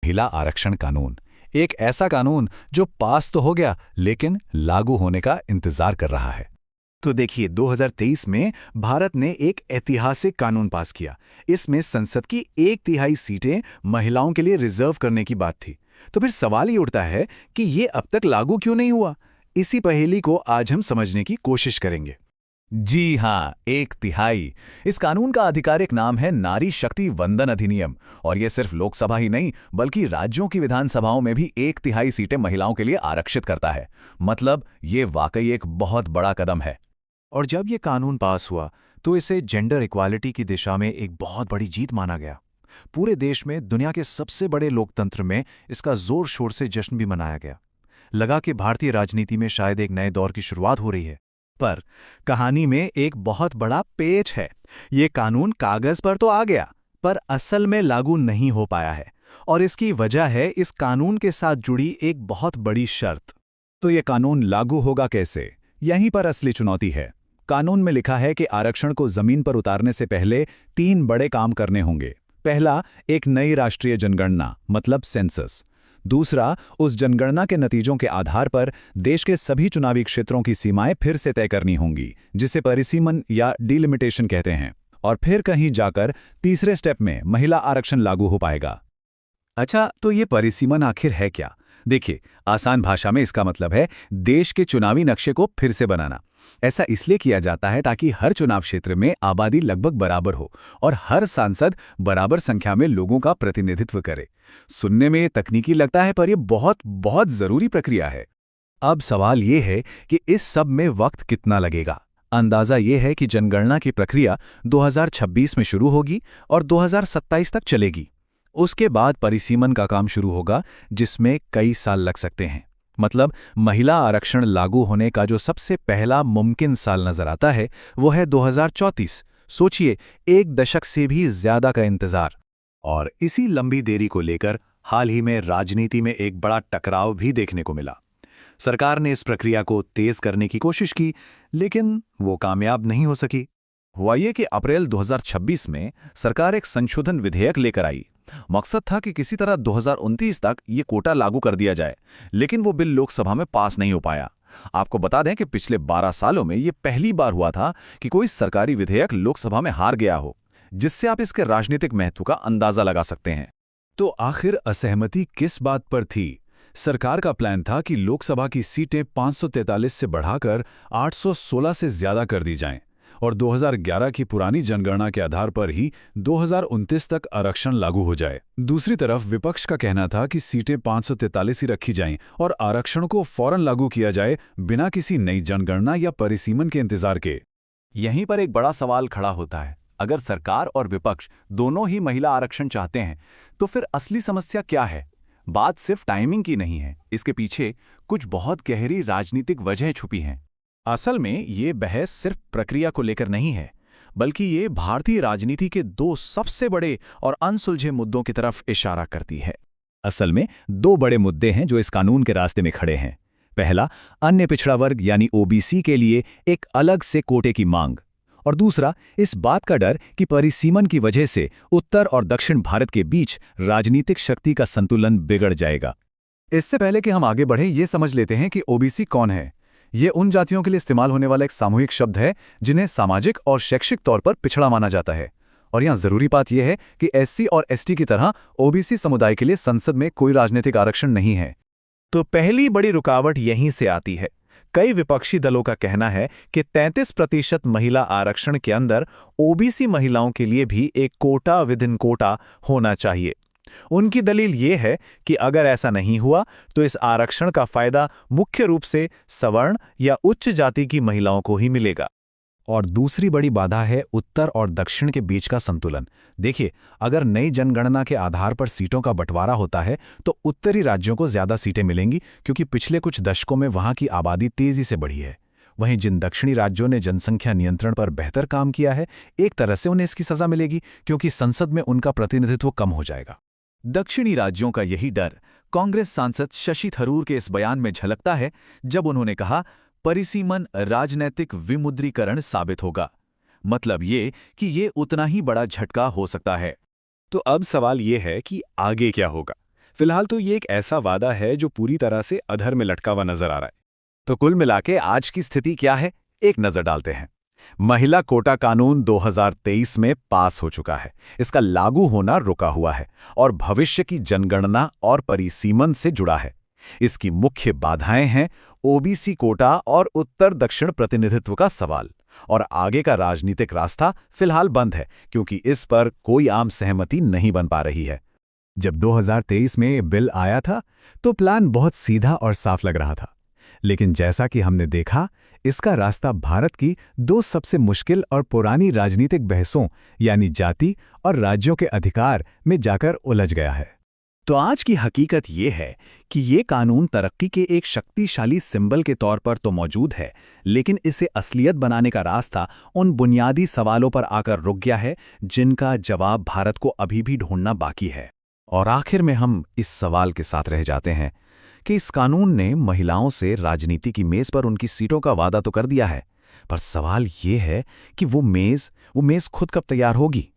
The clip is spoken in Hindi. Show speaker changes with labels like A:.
A: महिला आरक्षण कानून, एक ऐसा कानून जो पास तो हो गया लेकिन लागू होने का इंतजार कर रहा है।
B: तो देखिए, 2023 में भारत ने एक ऐतिहासिक कानून पास किया। इसमें संसद की 1/3 सीटें महिलाओं के लिए रिजर्व करने की बात थी। तो फिर सवाल ये उठता है कि ये अब तक लागू क्यों नहीं हुआ? इसी पहेली को आज हम समझने की कोशिश करेंगे।
A: जी हाँ, 1/3। इस कानून का आधिकारिक नाम है नारी शक्ति वंदन अधिनियम, और ये सिर्फ लोकसभा ही नहीं बल्कि राज्यों की विधानसभाओं में भी 1/3 सीटें महिलाओं के लिए आरक्षित करता है। मतलब ये वाकई एक बहुत बड़ा कदम है।
B: और जब ये कानून पास हुआ तो इसे जेंडर इक्वालिटी की दिशा में एक बहुत बड़ी जीत माना गया। पूरे देश में, दुनिया के सबसे बड़े लोकतंत्र में इसका जोर शोर से जश्न भी मनाया गया। लगा कि भारतीय राजनीति में शायद एक नए दौर की शुरुआत हो रही है। पर कहानी में एक बहुत बड़ा पेच है। ये कानून कागज पर तो आ गया, पर असल में लागू नहीं हो पाया है। और इसकी वजह है इस कानून के साथ जुड़ी एक बहुत बड़ी शर्त।
A: तो ये कानून लागू होगा कैसे? यहीं पर असली चुनौती है। कानून में लिखा है कि आरक्षण को जमीन पर उतारने से पहले 3 बड़े काम करने होंगे। पहला, एक नई राष्ट्रीय जनगणना मतलब सेंसस। दूसरा, उस जनगणना के नतीजों के आधार पर देश के सभी चुनावी क्षेत्रों की सीमाएं फिर से तय करनी होंगी, जिसे परिसीमन या डिलिमिटेशन कहते हैं। और फिर कहीं जाकर तीसरे स्टेप में महिला आरक्षण लागू हो पाएगा।
B: अच्छा, तो ये परिसीमन आखिर है क्या? देखिए, आसान भाषा में इसका मतलब है देश के चुनावी नक्शे को फिर से बनाना। ऐसा इसलिए किया जाता है ताकि हर चुनाव क्षेत्र में आबादी लगभग बराबर हो और हर सांसद बराबर संख्या में लोगों का प्रतिनिधित्व करे। सुनने में तकनीकी लगता है, पर यह बहुत बहुत जरूरी प्रक्रिया है।
A: अब सवाल ये है कि इस सब में वक्त कितना लगेगा। अंदाजा ये है कि जनगणना की प्रक्रिया 2026 में शुरू होगी और 2027 तक चलेगी। उसके बाद परिसीमन का काम शुरू होगा, जिसमें कई साल लग सकते हैं। मतलब महिला आरक्षण लागू होने का जो सबसे पहला मुमकिन साल नजर आता है वो है 2034। सोचिए, 1 दशक से भी ज्यादा का इंतजार।
B: और इसी लंबी देरी को लेकर हाल ही में राजनीति में एक बड़ा टकराव भी देखने को मिला। सरकार ने इस प्रक्रिया को तेज करने की कोशिश की, लेकिन वो कामयाब नहीं हो सकी।
A: हुआ ये कि अप्रैल 2026 में सरकार एक संशोधन विधेयक लेकर आई। मकसद था कि किसी तरह 2029 तक ये कोटा लागू कर दिया जाए, लेकिन वो बिल लोकसभा में पास नहीं हो पाया। आपको बता दें कि पिछले 12 सालों में ये पहली बार हुआ था कि कोई सरकारी विधेयक लोकसभा में हार गया हो, जिससे आप इसके राजनीतिक महत्व का अंदाजा लगा सकते हैं। तो आखिर असहमति किस बात पर थी? सरकार का प्लान था कि लोकसभा की सीटें 543 से बढ़ाकर 816 से ज्यादा कर दी जाएं और 2011 की पुरानी जनगणना के आधार पर ही 2029 तक आरक्षण लागू हो जाए। दूसरी तरफ विपक्ष का कहना था कि सीटें 543 ही रखी जाएं और आरक्षण को फौरन लागू किया जाए, बिना किसी नई जनगणना या परिसीमन के इंतजार के।
B: यहीं पर एक बड़ा सवाल खड़ा होता है। अगर सरकार और विपक्ष दोनों ही महिला आरक्षण चाहते हैं, तो फिर असली समस्या क्या है? बात सिर्फ टाइमिंग की नहीं है, इसके पीछे कुछ बहुत गहरी राजनीतिक वजह छुपी हैं।
A: असल में ये बहस सिर्फ प्रक्रिया को लेकर नहीं है, बल्कि ये भारतीय राजनीति के 2 सबसे बड़े और अनसुलझे मुद्दों की तरफ इशारा करती है। असल में 2 बड़े मुद्दे हैं जो इस कानून के रास्ते में खड़े हैं। पहला, अन्य पिछड़ा वर्ग यानी ओबीसी के लिए एक अलग से कोटे की मांग, और दूसरा, इस बात का डर कि परिसीमन की वजह से उत्तर और दक्षिण भारत के बीच राजनीतिक शक्ति का संतुलन बिगड़ जाएगा। इससे पहले कि हम आगे बढ़ें, ये समझ लेते हैं कि ओबीसी कौन है। ये उन जातियों के लिए इस्तेमाल होने वाला एक सामूहिक शब्द है जिन्हें सामाजिक और शैक्षिक तौर पर पिछड़ा माना जाता है। और यहाँ जरूरी बात यह है कि एससी और एसटी की तरह ओबीसी समुदाय के लिए संसद में कोई राजनीतिक आरक्षण नहीं है।
B: तो पहली बड़ी रुकावट यहीं से आती है। कई विपक्षी दलों का कहना है कि 33% महिला आरक्षण के अंदर ओबीसी महिलाओं के लिए भी एक कोटा विदिन कोटा होना चाहिए। उनकी दलील ये है कि अगर ऐसा नहीं हुआ तो इस आरक्षण का फायदा मुख्य रूप से सवर्ण या उच्च जाति की महिलाओं को ही मिलेगा।
A: और दूसरी बड़ी बाधा है उत्तर और दक्षिण के बीच का संतुलन। देखिए, अगर नई जनगणना के आधार पर सीटों का बंटवारा होता है तो उत्तरी राज्यों को ज्यादा सीटें मिलेंगी, क्योंकि पिछले कुछ दशकों में वहां की आबादी तेजी से बढ़ी है। वहीं जिन दक्षिणी राज्यों ने जनसंख्या नियंत्रण पर बेहतर काम किया है, एक तरह से उन्हें इसकी सजा मिलेगी, क्योंकि संसद में उनका प्रतिनिधित्व कम हो जाएगा।
B: दक्षिणी राज्यों का यही डर कांग्रेस सांसद शशि थरूर के इस बयान में झलकता है, जब उन्होंने कहा, परिसीमन राजनैतिक विमुद्रीकरण साबित होगा। मतलब ये कि ये उतना ही बड़ा झटका हो सकता है।
A: तो अब सवाल ये है कि आगे क्या होगा?
C: फिलहाल तो ये एक ऐसा वादा है जो पूरी तरह से अधर में लटका हुआ नजर आ रहा है।
A: तो कुल मिलाके आज की स्थिति क्या है, एक नजर डालते हैं। महिला कोटा कानून 2023 में पास हो चुका है। इसका लागू होना रुका हुआ है और भविष्य की जनगणना और परिसीमन से जुड़ा है। इसकी मुख्य बाधाएं हैं ओबीसी कोटा और उत्तर दक्षिण प्रतिनिधित्व का सवाल। और आगे का राजनीतिक रास्ता फिलहाल बंद है, क्योंकि इस पर कोई आम सहमति नहीं बन पा रही है।
D: जब 2023 में ये बिल आया था तो प्लान बहुत सीधा और साफ लग रहा था, लेकिन जैसा कि हमने देखा, इसका रास्ता भारत की दो सबसे मुश्किल और पुरानी राजनीतिक बहसों यानी जाति और राज्यों के अधिकार में जाकर उलझ गया है।
A: तो आज की हकीकत ये है कि ये कानून तरक्की के एक शक्तिशाली सिंबल के तौर पर तो मौजूद है, लेकिन इसे असलियत बनाने का रास्ता उन बुनियादी सवालों पर आकर रुक गया है जिनका जवाब भारत को अभी भी ढूंढना बाकी है। और आखिर में हम इस सवाल के साथ रह जाते हैं कि इस कानून ने महिलाओं से राजनीति की मेज पर उनकी सीटों का वादा तो कर दिया है, पर सवाल ये है कि वो मेज खुद कब तैयार होगी।